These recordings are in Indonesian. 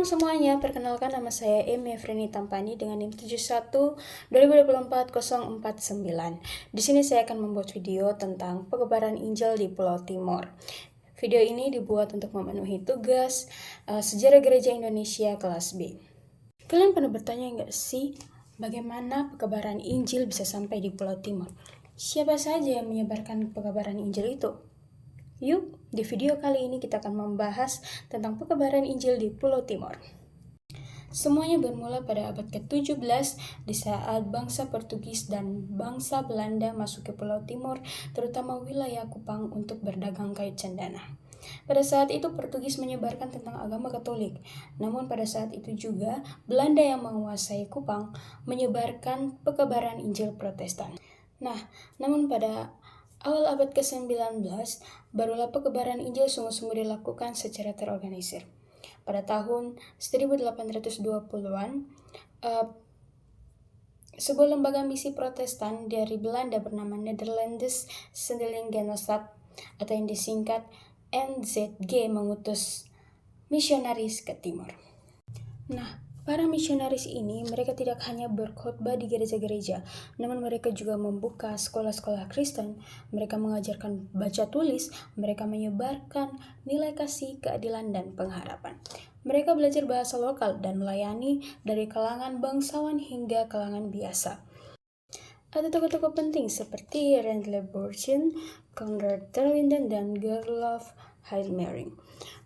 semuanya, perkenalkan nama saya Emi Efreni Tampani dengan NIM 71-2024-049. Di sini saya akan membuat video tentang penyebaran Injil di Pulau Timor. Video ini dibuat untuk memenuhi tugas Sejarah Gereja Indonesia kelas B. Kalian pernah bertanya nggak sih, bagaimana penyebaran Injil bisa sampai di Pulau Timor? Siapa saja yang menyebarkan penyebaran Injil itu? Yuk, di video kali ini kita akan membahas tentang penyebaran Injil di Pulau Timor. Semuanya bermula pada abad ke-17 di saat bangsa Portugis dan bangsa Belanda masuk ke Pulau Timor, terutama wilayah Kupang untuk berdagang kayu cendana. Pada saat itu Portugis menyebarkan tentang agama Katolik, namun pada saat itu juga Belanda yang menguasai Kupang menyebarkan penyebaran Injil Protestan. Namun pada awal abad ke-19, barulah penyebaran Injil sungguh-sungguh dilakukan secara terorganisir. Pada tahun 1820-an, sebuah lembaga misi Protestan dari Belanda bernama Nederlandes Zendelingenootschap atau yang disingkat NZG mengutus misionaris ke timur. Para misionaris ini mereka tidak hanya berkhotbah di gereja-gereja, namun mereka juga membuka sekolah-sekolah Kristen. Mereka mengajarkan baca tulis, mereka menyebarkan nilai kasih, keadilan, dan pengharapan. Mereka belajar bahasa lokal dan melayani dari kalangan bangsawan hingga kalangan biasa. Ada tokoh-tokoh penting seperti Randle Borchen, Conrad Terlinden, dan Gerlof Heilmering.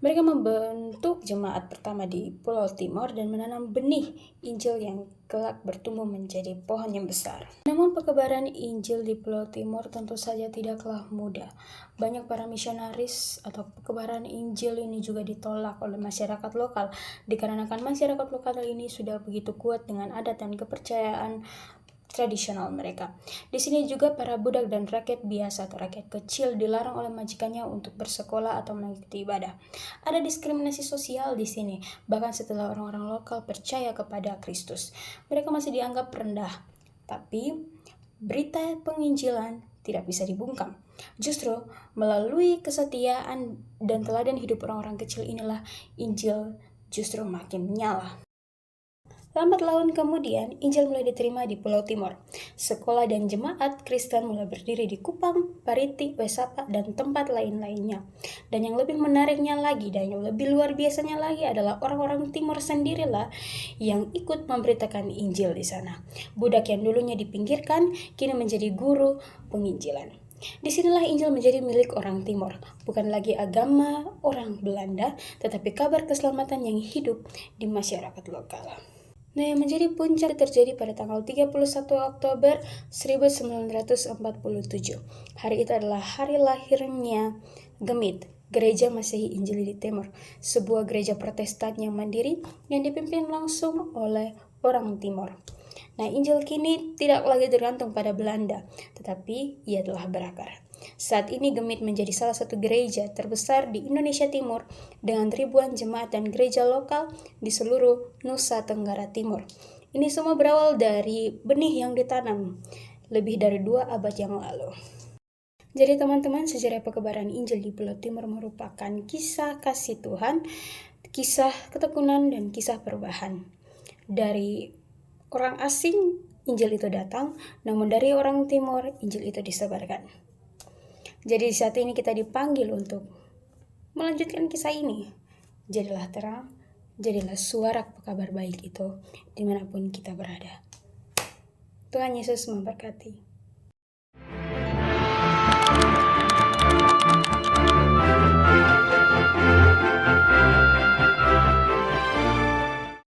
Mereka membentuk jemaat pertama di Pulau Timor dan menanam benih Injil yang kelak bertumbuh menjadi pohon yang besar. Namun penyebaran Injil di Pulau Timor tentu saja tidaklah mudah. Banyak para misionaris atau penyebaran Injil ini juga ditolak oleh masyarakat lokal, dikarenakan masyarakat lokal ini sudah begitu kuat dengan adat dan kepercayaan tradisional mereka. Di sini juga para budak dan rakyat biasa atau rakyat kecil dilarang oleh majikannya untuk bersekolah atau mengikuti ibadah. Ada diskriminasi sosial di sini, bahkan setelah orang-orang lokal percaya kepada Kristus. Mereka masih dianggap rendah. Tapi berita penginjilan tidak bisa dibungkam. Justru melalui kesetiaan dan teladan hidup orang-orang kecil inilah Injil justru makin menyala. Lambat laun kemudian, Injil mulai diterima di Pulau Timor. Sekolah dan jemaat Kristen mulai berdiri di Kupang, Pariti, Wesapa, dan tempat lain-lainnya. Dan yang lebih menariknya lagi dan yang lebih luar biasanya lagi adalah orang-orang Timor sendirilah yang ikut memberitakan Injil di sana. Budak yang dulunya dipinggirkan, kini menjadi guru penginjilan. Disinilah Injil menjadi milik orang Timor, bukan lagi agama orang Belanda, tetapi kabar keselamatan yang hidup di masyarakat lokal. Yang menjadi puncak terjadi pada tanggal 31 Oktober 1947. Hari itu adalah hari lahirnya Gemit, Gereja Masehi Injili di Timor, sebuah gereja Protestan yang mandiri yang dipimpin langsung oleh orang Timor. Injil kini tidak lagi tergantung pada Belanda, tetapi ia telah berakar. Saat ini Gemit menjadi salah satu gereja terbesar di Indonesia Timur dengan ribuan jemaat dan gereja lokal di seluruh Nusa Tenggara Timur. Ini semua berawal dari benih yang ditanam lebih dari 2 abad yang lalu. Jadi teman-teman, sejarah penyebaran Injil di Pulau Timor merupakan kisah kasih Tuhan, kisah ketekunan, dan kisah perubahan. Dari orang asing Injil itu datang, namun dari orang Timor Injil itu disebarkan. Jadi saat ini kita dipanggil untuk melanjutkan kisah ini. Jadilah terang, jadilah suara kabar baik itu dimanapun kita berada. Tuhan Yesus memberkati.